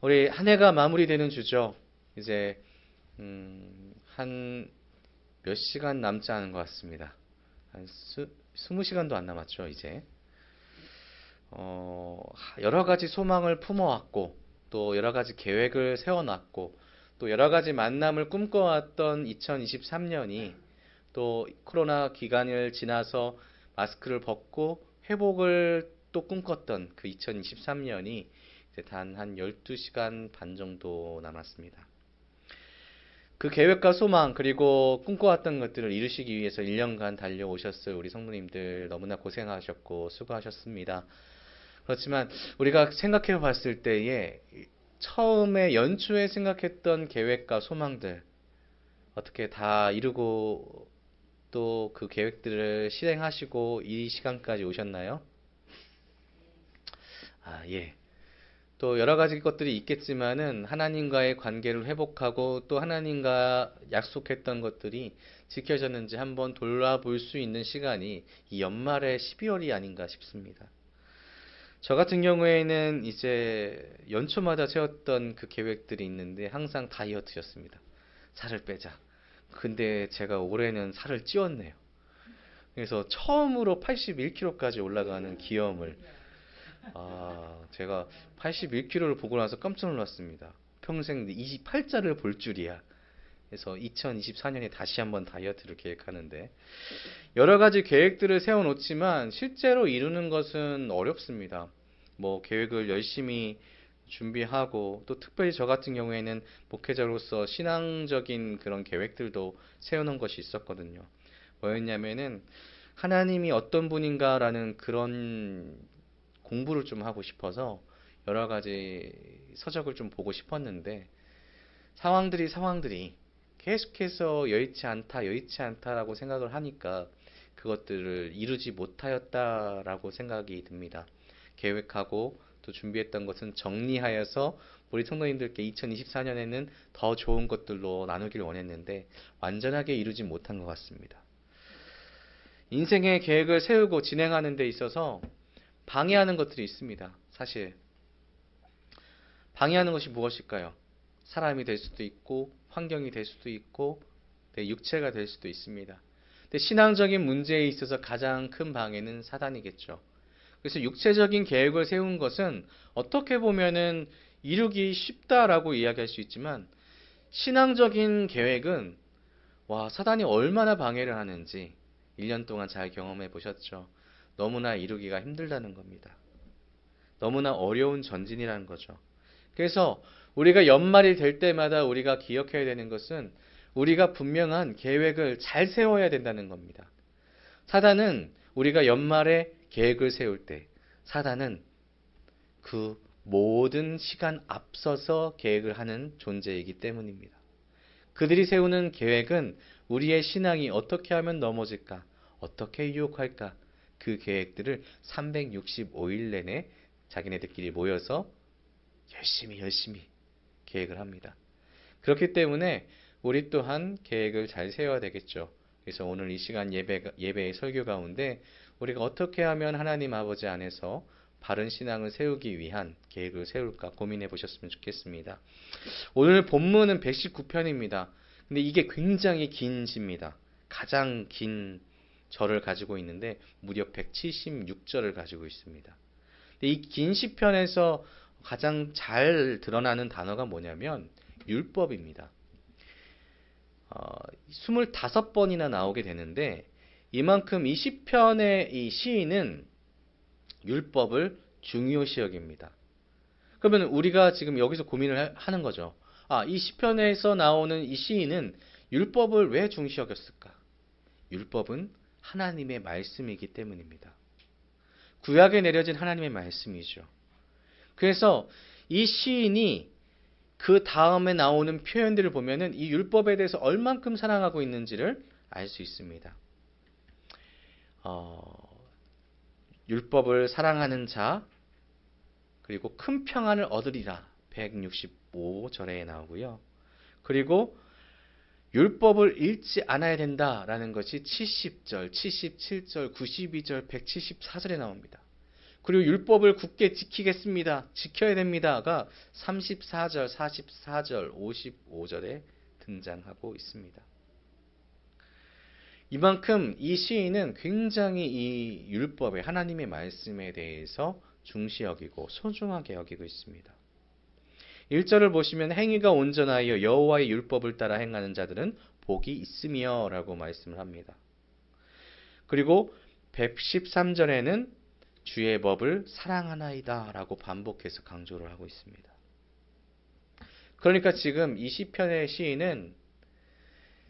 우리 한 해가 마무리되는 주죠. 이제 한 몇 시간 남지 않은 것 같습니다. 한 20시간도 안 남았죠, 이제. 여러 가지 소망을 품어왔고, 또 여러 가지 계획을 세워놨고, 또 여러 가지 만남을 꿈꿔왔던 2023년이 또 코로나 기간을 지나서 마스크를 벗고 회복을 또 꿈꿨던 그 2023년이 이제 단 한 12시간 반 정도 남았습니다. 그 계획과 소망 그리고 꿈꿔왔던 것들을 이루시기 위해서 1년간 달려오셨을 우리 성도님들 너무나 고생하셨고 수고하셨습니다. 그렇지만 우리가 생각해 봤을 때에 처음에 연초에 생각했던 계획과 소망들 어떻게 다 이루고 또 그 계획들을 실행하시고 이 시간까지 오셨나요? 아, 예. 또 여러 가지 것들이 있겠지만은 하나님과의 관계를 회복하고 또 하나님과 약속했던 것들이 지켜졌는지 한번 돌아볼 수 있는 시간이 이 연말의 12월이 아닌가 싶습니다. 저 같은 경우에는 이제 연초마다 세웠던 그 계획들이 있는데 항상 다이어트였습니다. 살을 빼자. 근데 제가 올해는 살을 찌웠네요. 그래서 처음으로 81kg까지 올라가는 기염을 제가 81kg를 보고 나서 깜짝 놀랐습니다. 평생 28자를 볼 줄이야. 그래서 2024년에 다시 한번 다이어트를 계획하는데 여러 가지 계획들을 세워놓지만 실제로 이루는 것은 어렵습니다. 뭐 계획을 열심히 준비하고 또 특별히 저 같은 경우에는 목회자로서 신앙적인 그런 계획들도 세워놓은 것이 있었거든요. 뭐였냐면은 하나님이 어떤 분인가라는 그런 공부를 좀 하고 싶어서 여러 가지 서적을 좀 보고 싶었는데 상황들이 계속해서 여의치 않다, 여의치 않다라고 생각을 하니까 그것들을 이루지 못하였다라고 생각이 듭니다. 계획하고 또 준비했던 것은 정리하여서 우리 성도님들께 2024년에는 더 좋은 것들로 나누길 원했는데 완전하게 이루지 못한 것 같습니다. 인생의 계획을 세우고 진행하는 데 있어서 방해하는 것들이 있습니다. 사실 방해하는 것이 무엇일까요? 사람이 될 수도 있고 환경이 될 수도 있고 내 육체가 될 수도 있습니다. 근데 신앙적인 문제에 있어서 가장 큰 방해는 사단이겠죠. 그래서 육체적인 계획을 세운 것은 어떻게 보면은 이루기 쉽다라고 이야기할 수 있지만 신앙적인 계획은 사단이 얼마나 방해를 하는지 1년 동안 잘 경험해 보셨죠. 너무나 이루기가 힘들다는 겁니다. 너무나 어려운 전진이라는 거죠. 그래서 우리가 연말이 될 때마다 우리가 기억해야 되는 것은 우리가 분명한 계획을 잘 세워야 된다는 겁니다. 사단은 우리가 연말에 계획을 세울 때 사단은 그 모든 시간 앞서서 계획을 하는 존재이기 때문입니다. 그들이 세우는 계획은 우리의 신앙이 어떻게 하면 넘어질까? 어떻게 유혹할까? 그 계획들을 365일 내내 자기네들끼리 모여서 열심히 계획을 합니다. 그렇기 때문에 우리 또한 계획을 잘 세워야 되겠죠. 그래서 오늘 이 시간 예배의 설교 가운데 우리가 어떻게 하면 하나님 아버지 안에서 바른 신앙을 세우기 위한 계획을 세울까 고민해 보셨으면 좋겠습니다. 오늘 본문은 119편입니다. 근데 이게 굉장히 긴 시입니다. 가장 긴 절을 가지고 있는데 무려 176절을 가지고 있습니다. 이 긴 시편에서 가장 잘 드러나는 단어가 뭐냐면 율법입니다. 25번이나 나오게 되는데 이만큼 이 시편의 이 시인은 율법을 중요시 여깁니다. 그러면 우리가 지금 여기서 고민을 하는 거죠. 이 시편에서 나오는 이 시인은 율법을 왜 중시 여겼을까? 율법은 하나님의 말씀이기 때문입니다. 구약에 내려진 하나님의 말씀이죠. 그래서 이 시인이 그 다음에 나오는 표현들을 보면은 이 율법에 대해서 얼만큼 사랑하고 있는지를 알 수 있습니다. 율법을 사랑하는 자, 그리고 큰 평안을 얻으리라. 165절에 나오고요. 그리고 율법을 읽지 않아야 된다라는 것이 70절, 77절, 92절, 174절에 나옵니다. 그리고 율법을 굳게 지키겠습니다. 지켜야 됩니다가 34절, 44절, 55절에 등장하고 있습니다. 이만큼 이 시인은 굉장히 이 율법에 하나님의 말씀에 대해서 중시 여기고 소중하게 여기고 있습니다. 1절을 보시면 행위가 온전하여 여호와의 율법을 따라 행하는 자들은 복이 있으며 라고 말씀을 합니다. 그리고 113절에는 주의 법을 사랑하나이다 라고 반복해서 강조를 하고 있습니다. 그러니까 지금 이 시편의 시인은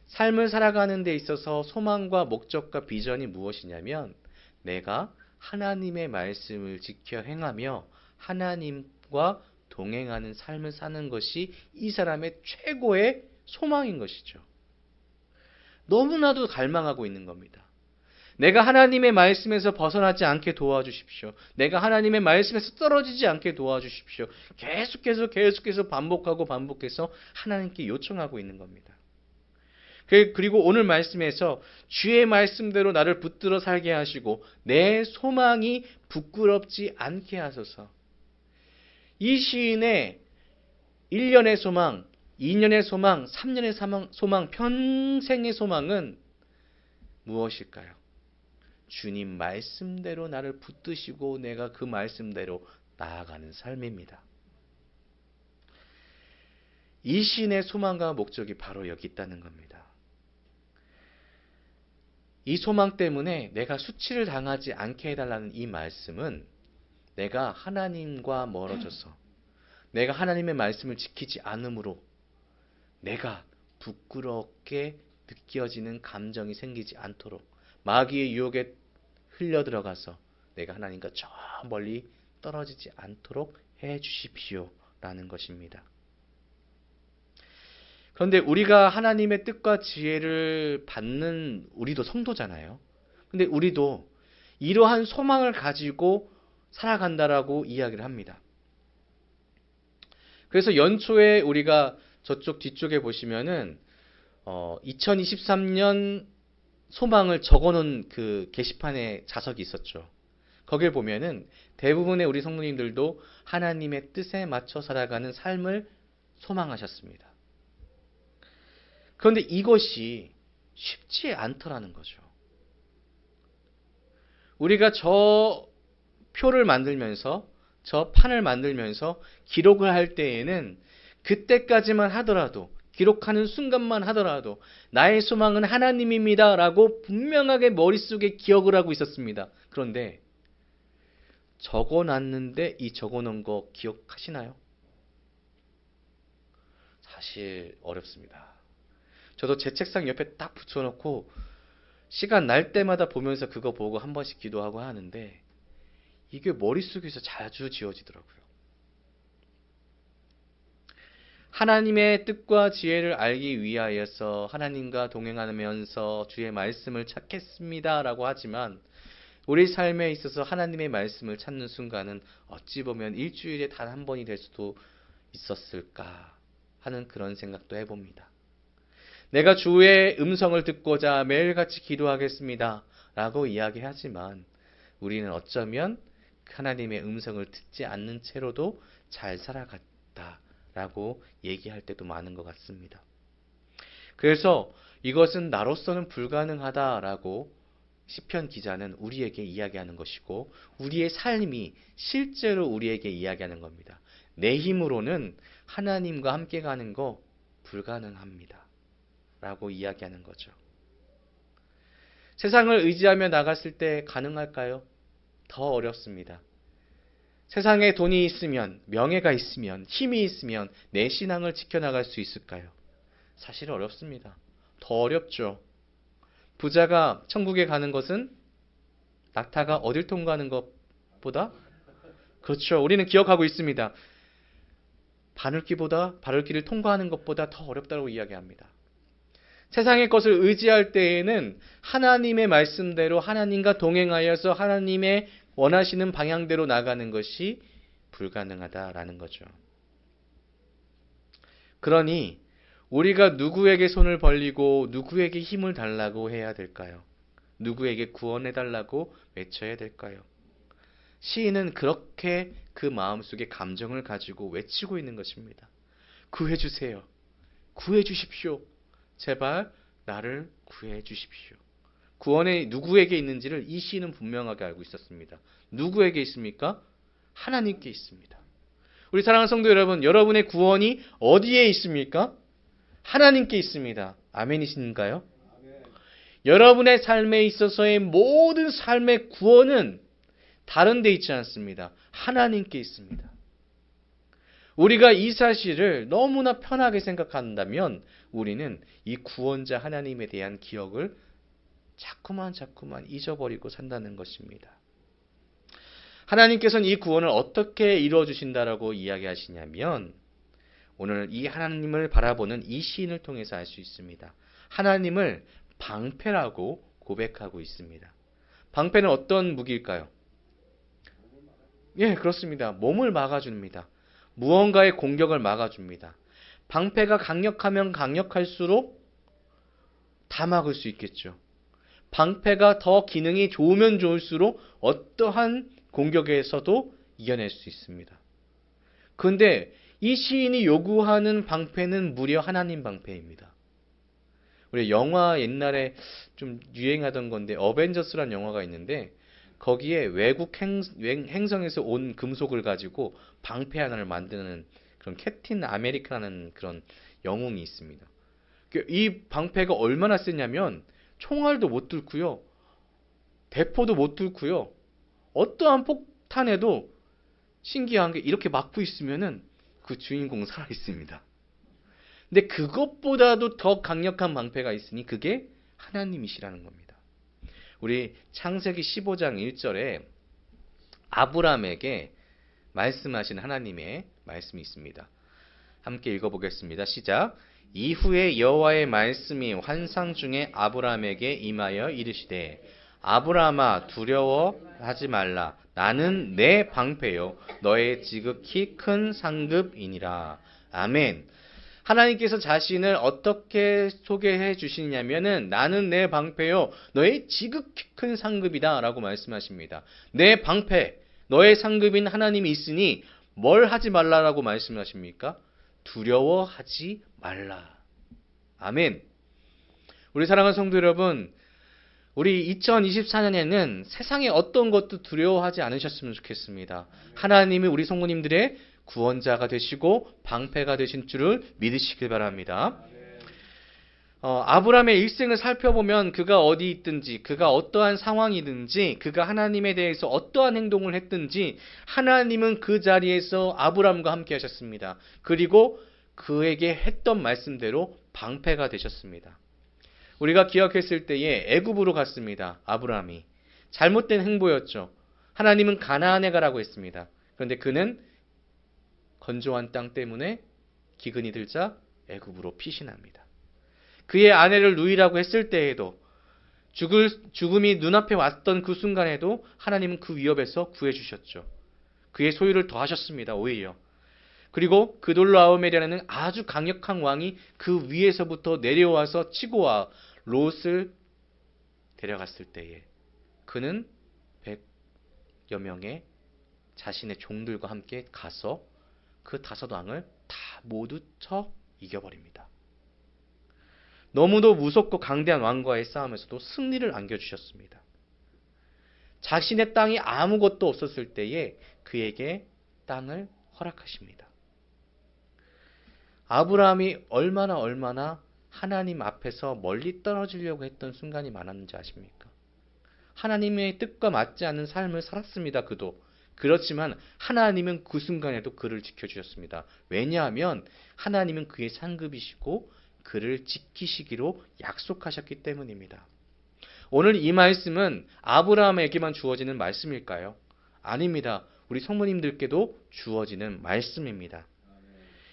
삶을 살아가는 데 있어서 소망과 목적과 비전이 무엇이냐면 내가 하나님의 말씀을 지켜 행하며 하나님과 동행하는 삶을 사는 것이 이 사람의 최고의 소망인 것이죠. 너무나도 갈망하고 있는 겁니다. 내가 하나님의 말씀에서 벗어나지 않게 도와주십시오. 내가 하나님의 말씀에서 떨어지지 않게 도와주십시오. 계속해서 반복해서 하나님께 요청하고 있는 겁니다. 그리고 오늘 말씀에서 주의 말씀대로 나를 붙들어 살게 하시고 내 소망이 부끄럽지 않게 하소서. 이 시인의 1년의 소망, 2년의 소망, 3년의 소망, 평생의 소망은 무엇일까요? 주님 말씀대로 나를 붙드시고 내가 그 말씀대로 나아가는 삶입니다. 이 시인의 소망과 목적이 바로 여기 있다는 겁니다. 이 소망 때문에 내가 수치를 당하지 않게 해달라는 이 말씀은 내가 하나님과 멀어져서 내가 하나님의 말씀을 지키지 않으므로 내가 부끄럽게 느껴지는 감정이 생기지 않도록 마귀의 유혹에 흘려 들어가서 내가 하나님과 저 멀리 떨어지지 않도록 해 주십시오 라는 것입니다. 그런데 우리가 하나님의 뜻과 지혜를 받는 우리도 성도잖아요. 근데 우리도 이러한 소망을 가지고 살아간다라고 이야기를 합니다. 그래서 연초에 우리가 저쪽 뒤쪽에 보시면은 2023년 소망을 적어놓은 그 게시판에 자석이 있었죠. 거길 보면은 대부분의 우리 성도님들도 하나님의 뜻에 맞춰 살아가는 삶을 소망하셨습니다. 그런데 이것이 쉽지 않더라는 거죠. 우리가 저 표를 만들면서 저 판을 만들면서 기록을 할 때에는 그때까지만 하더라도 기록하는 순간만 하더라도 나의 소망은 하나님입니다 라고 분명하게 머릿속에 기억을 하고 있었습니다. 그런데 적어놨는데 이 적어놓은 거 기억하시나요? 사실 어렵습니다. 저도 제 책상 옆에 딱 붙여놓고 시간 날 때마다 보면서 그거 보고 한 번씩 기도하고 하는데 이게 머릿속에서 자주 지워지더라고요. 하나님의 뜻과 지혜를 알기 위하여서 하나님과 동행하면서 주의 말씀을 찾겠습니다 라고 하지만 우리 삶에 있어서 하나님의 말씀을 찾는 순간은 어찌 보면 일주일에 단 한 번이 될 수도 있었을까 하는 그런 생각도 해봅니다. 내가 주의 음성을 듣고자 매일같이 기도하겠습니다 라고 이야기하지만 우리는 어쩌면 하나님의 음성을 듣지 않는 채로도 잘 살아갔다 라고 얘기할 때도 많은 것 같습니다. 그래서 이것은 나로서는 불가능하다라고 시편 기자는 우리에게 이야기하는 것이고 우리의 삶이 실제로 우리에게 이야기하는 겁니다. 내 힘으로는 하나님과 함께 가는 거 불가능합니다 라고 이야기하는 거죠. 세상을 의지하며 나갔을 때 가능할까요? 더 어렵습니다. 세상에 돈이 있으면, 명예가 있으면, 힘이 있으면 내 신앙을 지켜나갈 수 있을까요? 사실 어렵습니다. 더 어렵죠. 부자가 천국에 가는 것은 낙타가 어딜 통과하는 것보다 그렇죠. 우리는 기억하고 있습니다. 바늘길을 통과하는 것보다 더 어렵다고 이야기합니다. 세상의 것을 의지할 때에는 하나님의 말씀대로 하나님과 동행하여서 하나님의 원하시는 방향대로 나가는 것이 불가능하다라는 거죠. 그러니 우리가 누구에게 손을 벌리고 누구에게 힘을 달라고 해야 될까요? 누구에게 구원해달라고 외쳐야 될까요? 시인은 그렇게 그 마음속에 감정을 가지고 외치고 있는 것입니다. 구해주세요. 구해주십시오. 제발 나를 구해주십시오. 구원이 누구에게 있는지를 이 시인은 분명하게 알고 있었습니다. 누구에게 있습니까? 하나님께 있습니다. 우리 사랑하는 성도 여러분, 여러분의 구원이 어디에 있습니까? 하나님께 있습니다. 아멘이신가요? 여러분의 삶에 있어서의 모든 삶의 구원은 다른 데 있지 않습니다. 하나님께 있습니다. 우리가 이 사실을 너무나 편하게 생각한다면 우리는 이 구원자 하나님에 대한 기억을 자꾸만 잊어버리고 산다는 것입니다. 하나님께서는 이 구원을 어떻게 이루어 주신다라고 이야기하시냐면 오늘 이 하나님을 바라보는 이 시인을 통해서 알 수 있습니다. 하나님을 방패라고 고백하고 있습니다. 방패는 어떤 무기일까요? 예, 그렇습니다. 몸을 막아줍니다. 무언가의 공격을 막아줍니다. 방패가 강력하면 강력할수록 다 막을 수 있겠죠. 방패가 더 기능이 좋으면 좋을수록 어떠한 공격에서도 이겨낼 수 있습니다. 그런데 이 시인이 요구하는 방패는 무려 하나님 방패입니다. 우리 영화 옛날에 좀 유행하던 건데 어벤져스라는 영화가 있는데 거기에 외국 행성에서 온 금속을 가지고 방패 하나를 만드는 그런 캡틴 아메리카라는 그런 영웅이 있습니다. 이 방패가 얼마나 세냐면 총알도 못 뚫고요. 대포도 못 뚫고요. 어떠한 폭탄에도 신기한 게 이렇게 막고 있으면은 그 주인공 살아 있습니다. 근데 그것보다도 더 강력한 방패가 있으니 그게 하나님이시라는 겁니다. 우리 창세기 15장 1절에 아브람에게 말씀하신 하나님의 말씀이 있습니다. 함께 읽어보겠습니다. 시작. 이후에 여호와의 말씀이 환상 중에 아브람에게 임하여 이르시되 아브람아 두려워하지 말라. 나는 내 방패요 너의 지극히 큰 상급이니라. 아멘. 하나님께서 자신을 어떻게 소개해 주시냐면은 나는 내 방패요 너의 지극히 큰 상급이다 라고 말씀하십니다. 내 방패, 너의 상급인 하나님이 있으니 뭘 하지 말라라고 말씀하십니까? 두려워하지 말라. 아멘. 우리 사랑하는 성도 여러분, 우리 2024년에는 세상의 어떤 것도 두려워하지 않으셨으면 좋겠습니다. 하나님이 우리 성도님들의 구원자가 되시고 방패가 되신 줄을 믿으시길 바랍니다. 아브람의 일생을 살펴보면 그가 어디 있든지 그가 어떠한 상황이든지 그가 하나님에 대해서 어떠한 행동을 했든지 하나님은 그 자리에서 아브람과 함께 하셨습니다. 그리고 그에게 했던 말씀대로 방패가 되셨습니다. 우리가 기억했을 때에 애굽으로 갔습니다. 아브람이 잘못된 행보였죠. 하나님은 가나안에 가라고 했습니다. 그런데 그는 건조한 땅 때문에 기근이 들자 애굽으로 피신합니다. 그의 아내를 누이라고 했을 때에도 죽음이 눈앞에 왔던 그 순간에도 하나님은 그 위협에서 구해주셨죠. 그의 소유를 더하셨습니다. 오히려. 그리고 그돌라오메리라는 아주 강력한 왕이 그 위에서부터 내려와서 치고 와 롯을 데려갔을 때에 그는 100여 명의 자신의 종들과 함께 가서 그 5왕을 다 모두 쳐 이겨버립니다. 너무도 무섭고 강대한 왕과의 싸움에서도 승리를 안겨주셨습니다. 자신의 땅이 아무것도 없었을 때에 그에게 땅을 허락하십니다. 아브라함이 얼마나 하나님 앞에서 멀리 떨어지려고 했던 순간이 많았는지 아십니까? 하나님의 뜻과 맞지 않는 삶을 살았습니다. 그도. 그렇지만 하나님은 그 순간에도 그를 지켜주셨습니다. 왜냐하면 하나님은 그의 상급이시고 그를 지키시기로 약속하셨기 때문입니다. 오늘 이 말씀은 아브라함에게만 주어지는 말씀일까요? 아닙니다. 우리 성모님들께도 주어지는 말씀입니다.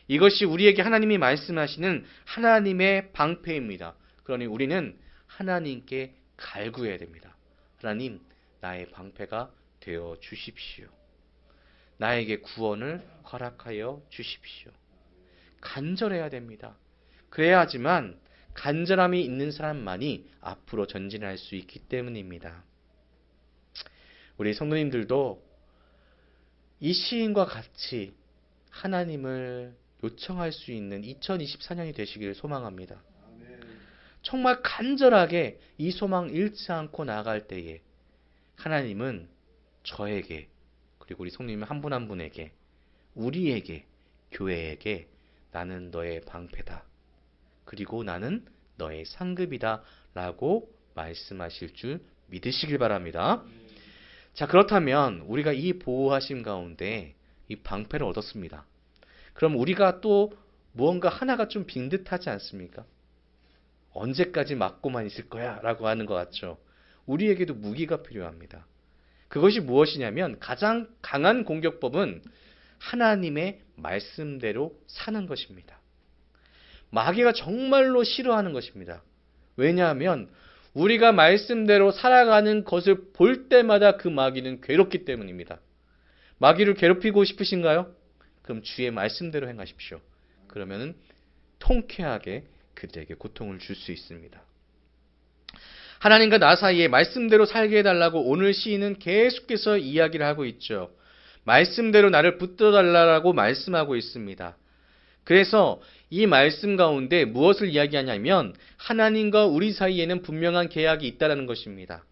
이것이 우리에게 하나님이 말씀하시는 하나님의 방패입니다. 그러니 우리는 하나님께 갈구해야 됩니다. 하나님, 나의 방패가 되어 주십시오. 나에게 구원을 허락하여 주십시오. 간절해야 됩니다. 그래야지만 간절함이 있는 사람만이 앞으로 전진할 수 있기 때문입니다. 우리 성도님들도 이 시인과 같이 하나님을 요청할 수 있는 2024년이 되시기를 소망합니다. 정말 간절하게 이 소망 잃지 않고 나아갈 때에 하나님은 저에게, 그리고 우리 성도님 한 분 한 분에게, 우리에게, 교회에게 나는 너의 방패다, 그리고 나는 너의 상급이다 라고 말씀하실 줄 믿으시길 바랍니다. 자, 그렇다면 우리가 이 보호하심 가운데 이 방패를 얻었습니다. 그럼 우리가 또 무언가 하나가 좀 빈듯하지 않습니까? 언제까지 맞고만 있을 거야 라고 하는 것 같죠. 우리에게도 무기가 필요합니다. 그것이 무엇이냐면 가장 강한 공격법은 하나님의 말씀대로 사는 것입니다. 마귀가 정말로 싫어하는 것입니다. 왜냐하면 우리가 말씀대로 살아가는 것을 볼 때마다 그 마귀는 괴롭기 때문입니다. 마귀를 괴롭히고 싶으신가요? 그럼 주의 말씀대로 행하십시오. 그러면은 통쾌하게 그들에게 고통을 줄 수 있습니다. 하나님과 나 사이에 말씀대로 살게 해달라고 오늘 시인은 계속해서 이야기를 하고 있죠. 말씀대로 나를 붙들어달라고 말씀하고 있습니다. 그래서 이 말씀 가운데 무엇을 이야기하냐면 하나님과 우리 사이에는 분명한 계약이 있다는 것입니다.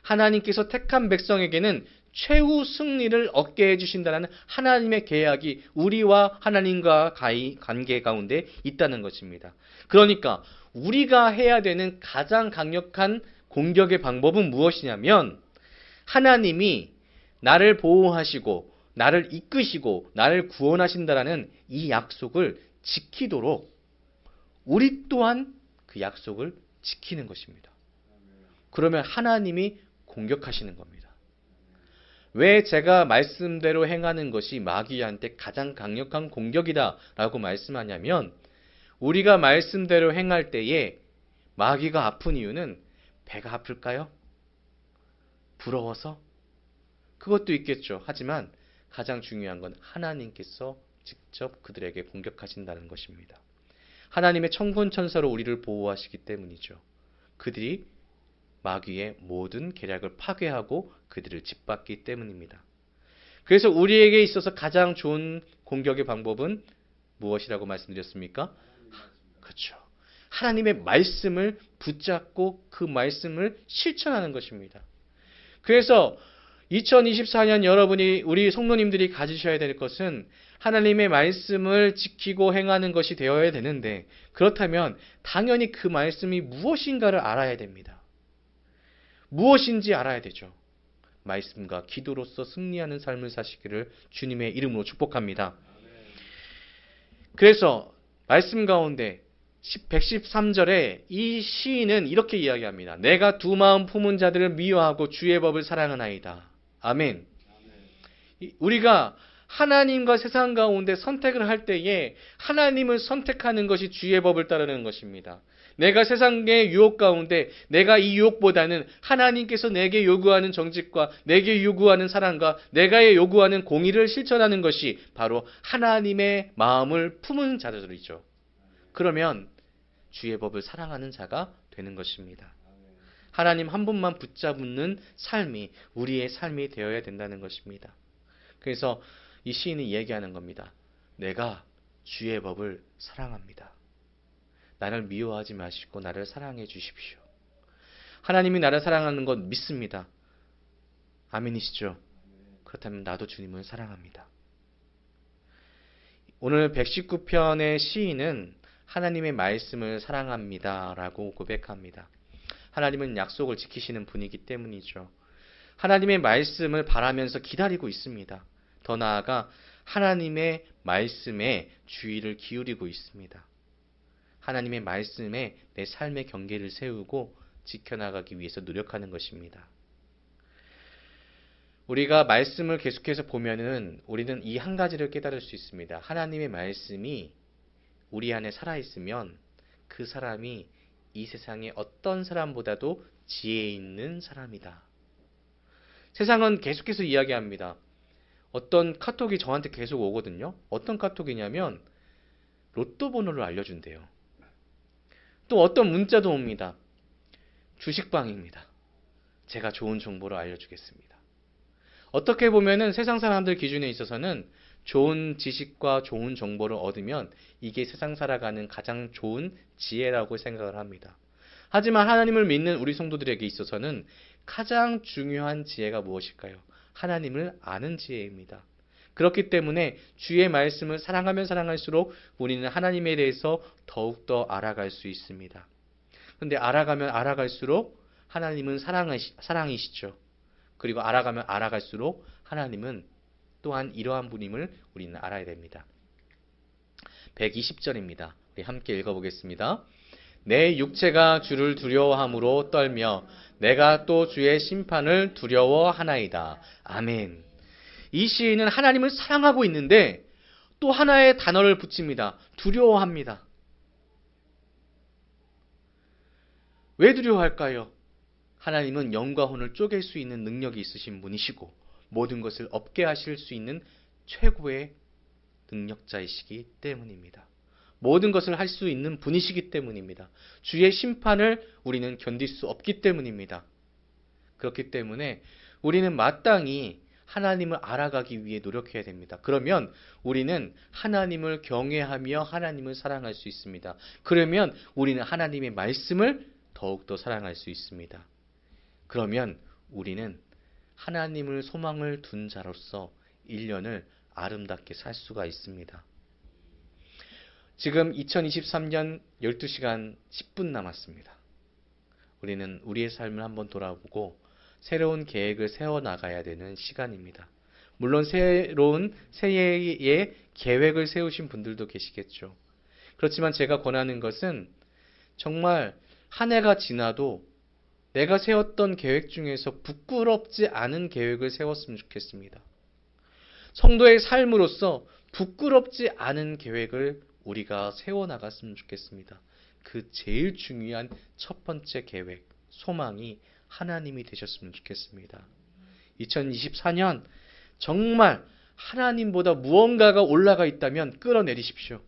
하나님께서 택한 백성에게는 최후 승리를 얻게 해주신다는 하나님의 계약이 우리와 하나님과 관계 가운데 있다는 것입니다. 그러니까 우리가 해야 되는 가장 강력한 공격의 방법은 무엇이냐면 하나님이 나를 보호하시고 나를 이끄시고 나를 구원하신다라는 이 약속을 지키도록 우리 또한 그 약속을 지키는 것입니다. 그러면 하나님이 공격하시는 겁니다. 왜 제가 말씀대로 행하는 것이 마귀한테 가장 강력한 공격이다 라고 말씀하냐면 우리가 말씀대로 행할 때에 마귀가 아픈 이유는 배가 아플까요? 부러워서? 그것도 있겠죠. 하지만 가장 중요한 건 하나님께서 직접 그들에게 공격하신다는 것입니다. 하나님의 천군 천사로 우리를 보호하시기 때문이죠. 그들이 마귀의 모든 계략을 파괴하고 그들을 짓밟기 때문입니다. 그래서 우리에게 있어서 가장 좋은 공격의 방법은 무엇이라고 말씀드렸습니까? 그렇죠. 하나님의 말씀을 붙잡고 그 말씀을 실천하는 것입니다. 그래서 2024년 여러분이 우리 성도님들이 가지셔야 될 것은 하나님의 말씀을 지키고 행하는 것이 되어야 되는데 그렇다면 당연히 그 말씀이 무엇인가를 알아야 됩니다. 무엇인지 알아야 되죠. 말씀과 기도로서 승리하는 삶을 사시기를 주님의 이름으로 축복합니다. 그래서 말씀 가운데 113절에 이 시인은 이렇게 이야기합니다. 내가 두 마음 품은 자들을 미워하고 주의 법을 사랑하나이다. 아멘. 우리가 하나님과 세상 가운데 선택을 할 때에 하나님을 선택하는 것이 주의 법을 따르는 것입니다. 내가 세상의 유혹 가운데 내가 이 유혹보다는 하나님께서 내게 요구하는 정직과 내게 요구하는 사랑과 내가 요구하는 공의를 실천하는 것이 바로 하나님의 마음을 품은 자들이죠. 그러면 주의 법을 사랑하는 자가 되는 것입니다. 하나님 한 분만 붙잡는 삶이 우리의 삶이 되어야 된다는 것입니다. 그래서 이 시인이 얘기하는 겁니다. 내가 주의 법을 사랑합니다. 나를 미워하지 마시고 나를 사랑해 주십시오. 하나님이 나를 사랑하는 것 믿습니다. 아멘이시죠? 그렇다면 나도 주님을 사랑합니다. 오늘 119편의 시인은 하나님의 말씀을 사랑합니다 라고 고백합니다. 하나님은 약속을 지키시는 분이기 때문이죠. 하나님의 말씀을 바라면서 기다리고 있습니다. 더 나아가 하나님의 말씀에 주의를 기울이고 있습니다. 하나님의 말씀에 내 삶의 경계를 세우고 지켜나가기 위해서 노력하는 것입니다. 우리가 말씀을 계속해서 보면은 우리는 이 한 가지를 깨달을 수 있습니다. 하나님의 말씀이 우리 안에 살아있으면 그 사람이 이 세상의 어떤 사람보다도 지혜 있는 사람이다. 세상은 계속해서 이야기합니다. 어떤 카톡이 저한테 계속 오거든요. 어떤 카톡이냐면 로또 번호를 알려준대요. 또 어떤 문자도 옵니다. 주식방입니다. 제가 좋은 정보를 알려주겠습니다. 어떻게 보면은 세상 사람들 기준에 있어서는 좋은 지식과 좋은 정보를 얻으면 이게 세상 살아가는 가장 좋은 지혜라고 생각을 합니다. 하지만 하나님을 믿는 우리 성도들에게 있어서는 가장 중요한 지혜가 무엇일까요? 하나님을 아는 지혜입니다. 그렇기 때문에 주의 말씀을 사랑하면 사랑할수록 우리는 하나님에 대해서 더욱더 알아갈 수 있습니다. 그런데 알아가면 알아갈수록 하나님은 사랑이시죠. 그리고 알아가면 알아갈수록 하나님은 또한 이러한 분임을 우리는 알아야 됩니다. 120절입니다. 우리 함께 읽어보겠습니다. 내 육체가 주를 두려워함으로 떨며 내가 또 주의 심판을 두려워하나이다. 아멘. 이 시인은 하나님을 사랑하고 있는데 또 하나의 단어를 붙입니다. 두려워합니다. 왜 두려워할까요? 하나님은 영과 혼을 쪼갤 수 있는 능력이 있으신 분이시고 모든 것을 없게 하실 수 있는 최고의 능력자이시기 때문입니다. 모든 것을 할 수 있는 분이시기 때문입니다. 주의 심판을 우리는 견딜 수 없기 때문입니다. 그렇기 때문에 우리는 마땅히 하나님을 알아가기 위해 노력해야 됩니다. 그러면 우리는 하나님을 경외하며 하나님을 사랑할 수 있습니다. 그러면 우리는 하나님의 말씀을 더욱더 사랑할 수 있습니다. 그러면 우리는 하나님을 소망을 둔 자로서 1년을 아름답게 살 수가 있습니다. 지금 2023년 12시간 10분 남았습니다. 우리는 우리의 삶을 한번 돌아보고 새로운 계획을 세워나가야 되는 시간입니다. 물론 새로운 새해의 계획을 세우신 분들도 계시겠죠. 그렇지만 제가 권하는 것은 정말 한 해가 지나도 내가 세웠던 계획 중에서 부끄럽지 않은 계획을 세웠으면 좋겠습니다. 성도의 삶으로서 부끄럽지 않은 계획을 우리가 세워나갔으면 좋겠습니다. 그 제일 중요한 첫 번째 계획, 소망이 하나님이 되셨으면 좋겠습니다. 2024년 정말 하나님보다 무언가가 올라가 있다면 끌어내리십시오.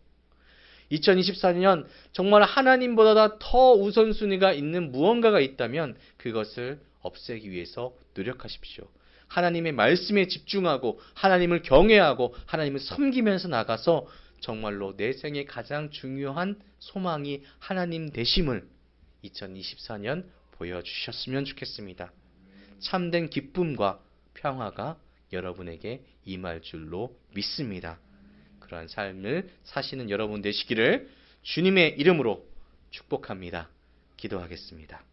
2024년 정말 하나님보다 더 우선순위가 있는 무언가가 있다면 그것을 없애기 위해서 노력하십시오. 하나님의 말씀에 집중하고 하나님을 경외하고 하나님을 섬기면서 나가서 정말로 내 생의 가장 중요한 소망이 하나님 되심을 2024년 보여주셨으면 좋겠습니다. 참된 기쁨과 평화가 여러분에게 임할 줄로 믿습니다. 그러한 삶을 사시는 여러분 되시기를 주님의 이름으로 축복합니다. 기도하겠습니다.